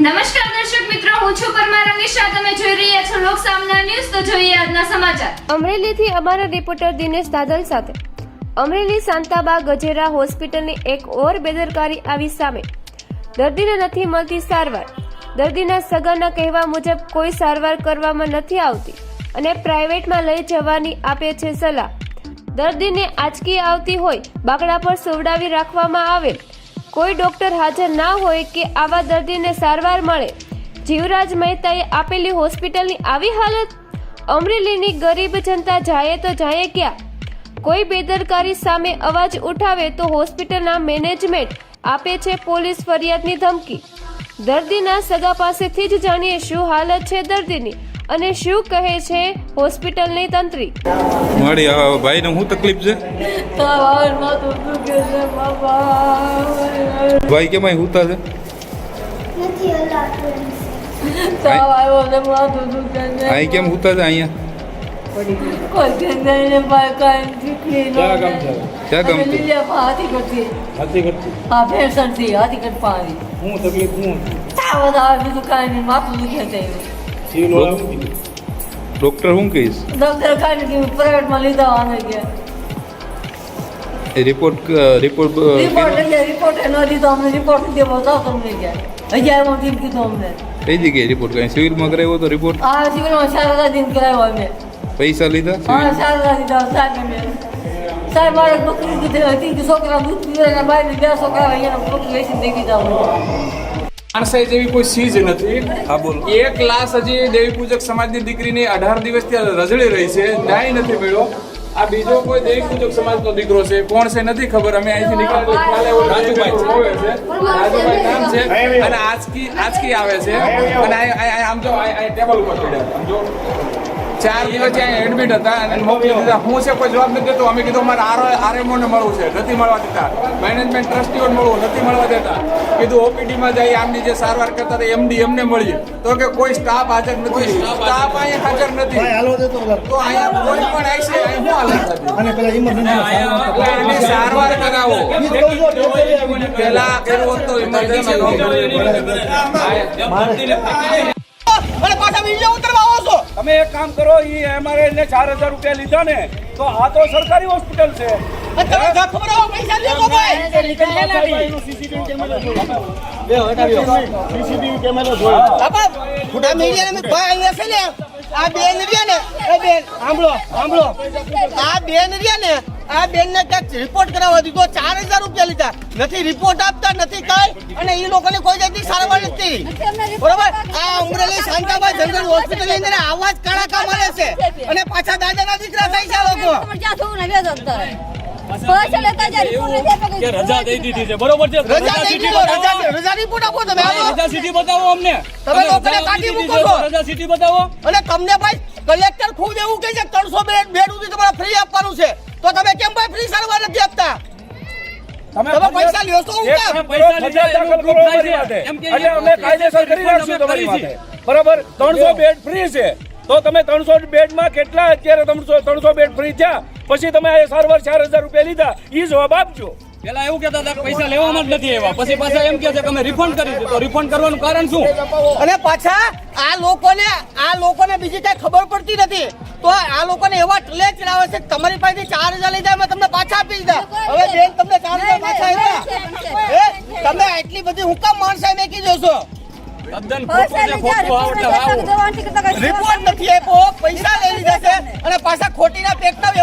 નમસ્કાર દર્શક મિત્રો, હું છું પરમાર અમીશા. તમે જોઈ રહ્યા છો લોક સામના ન્યૂઝ. તો જોઈએ આજના સમાચાર. અમરેલીથી અમારા રિપોર્ટર દિનેશ દાદલ સાથે. અમરેલી શાંતાબા ગજેરા હોસ્પિટલની એક ઓર બેદરકારી આવી સામે. દર્દીને નથી મળતી સારવાર. દર્દીના સગાના કહેવા મુજબ કોઈ સારવાર કરવામાં નથી આવતી અને પ્રાઇવેટમાં લઈ જવાની આપે છે સલાહ. દર્દીને આંચકી આવતી હોય બાકડા પર સુવડાવી રાખવામાં આવેલ. કોઈ ડોક્ટર હાજર ના હોય કે આવા દર્દીને સારવાર મળે. જીવરાજ મહેતાએ આપેલી હોસ્પિટલની આવી હાલત. અમરેલીની ગરીબ જનતા જાય તો જાય ક્યાં? કોઈ બેદરકારી સામે અવાજ ઉઠાવે તો હોસ્પિટલના મેનેજમેન્ટ આપે છે પોલીસ ફરિયાદની ધમકી. દર્દીના સગા પાસેથી જ જાણીએ શું હાલત છે દર્દીની અને શું કહે છે હોસ્પિટલની તંત્રી. મારી ભાઈને શું તકલીફ છે? ભાઈ કેમ અહીં હુતા છે? અહીં કેમ હુતા છે? અહીંયા ડોક્ટર શું કહીશ? પ્રાઇવેટમાં લીધા આવે ગયા રિપોર્ટ રિપોર્ટ એનો દીધો અમને રિપોર્ટ દેવો તો તમને ગયા હજી એમાં દીન કીધું અમને કઈ જગ્યાએ રિપોર્ટ કરાવી? સિવિલમાં કરાવ્યો તો રિપોર્ટ? હા સિવિલમાં 4,000 દિન કરાવ્યો અમે. પૈસા લીધા? હા 4,000 દીધા સાહેબ અમે. સાહેબ મારે બકરી દીધી હતી કે છોકરા દૂધ પીવે ને બહાર 2 છોકરા અહીંયા બકરી વેચીને દેખી જાવ. માણસાઈ જેવી કોઈ ચીજ નથી. હા બોલ. એક લાશ હજી દેવી પૂજક સમાજની દીકરીની 18 દિવસથી રઝળી રહી છે, ન્યાય નથી મળ્યો. આ બીજો કોઈ દેવી પૂજક સમાજનો દીકરો છે, કોણ છે નથી ખબર. અમે અહીંથી નીકળ્યા રાજુભાઈ નામ છે અને આજકી આવે છે અને આમ જો ટેબલ ઉપર પડ્યા. આમ જો 4 દિવસ અહીંયા એડમિટ હતા અને મોકલી દીધા. હું છે કોઈ જવાબ નથી દેતો. અમે કીધું મારે આરએમઓ ને મળવું છે, નથી મળવા દેતા. મેનેજમેન્ટ ટ્રસ્ટીઓને મળવું, નથી મળવા દેતા. કીધું ઓપીડીમાં જઈ આમની જે સારવાર કરતા હતા એમડી એમને મળીએ તો કે કોઈ સ્ટાફ હાજર નથી. સ્ટાફ અહીંયા હાજર નથી તો અહીંયા કોઈ પણ આવશે અહીં શું હાલત હતી? એની સારવાર કરાવો. પેલા કર્યું હોત તો ઇમરજન્સી તમે એક કામ કરો, અમારે 4,000 રૂપિયા લીધા ને તો આ તો સરકારી હોસ્પિટલ છે. આ બેન ને ક્યાંક રિપોર્ટ કરાવવા દીધો, 4,000 રૂપિયા લીધા. નથી રિપોર્ટ આપતા, નથી કઈ, અને એ લોકોને કોઈ જાતની સારવાર નથી. બરોબર. આ અમરેલી શાંતાબા જનરલ હોસ્પિટલ ની અંદર આવા જ કડાકા મળે છે અને પાછા દાદાના દીકરા થાય છે. લોકો રજા દઈ દીધી છે, બરોબર છે? રજા રિપોર્ટ આપો તમે. રજા સીટી બતાવો અમને. તમે લોકોને કાઢી મૂકો છો. રજા સીટી બતાવો. અને તમને ભાઈ કલેક્ટર ખુદ એવું કહે છે 300 બેડ સુધી તમારે ફ્રી આપવાનું છે, તો તમે કેમ ભાઈ ફ્રી સારવાર નથી આપતા? તમે પૈસા લ્યો છો? પૈસા લીધા દાખલ કરો અમારી માટે એટલે અમે કાયદેસર કરી નાખશું તમારી માટે. બરાબર. 300 બેડ ફ્રી છે તો તમે 300 બેડમાં કેટલા અત્યારે 300 બેડ ફ્રી થયા પછી તમે આ સારવાર 4,000 રૂપિયા લીધા એ જવાબ આપજો. પેલા એવું કહેતા હતા પૈસા લેવામાં જ નથી આવ્યા, પછી પાછા એમ કહે છે કે અમે રિફંડ કરી દીધું. તો રિફંડ કરવાનું કારણ શું? અને પાછા આ લોકોને બીજી કઈ ખબર પડતી નથી તો આ લોકોને એવા ટલેચ આવે છે. તમારી પાસેથી 4,000 લીધા અમે તમને પાછા આપી દીધા. હવે બેન તમને 4,000 પાછા આવ્યા. તમે એટલી બધી હું કામ માણસાઈ મેકી દો છો? રિપોર્ટ નથી આપ્યો, પૈસા લઈ લીધા છે અને પાછા ખોટીના પેટના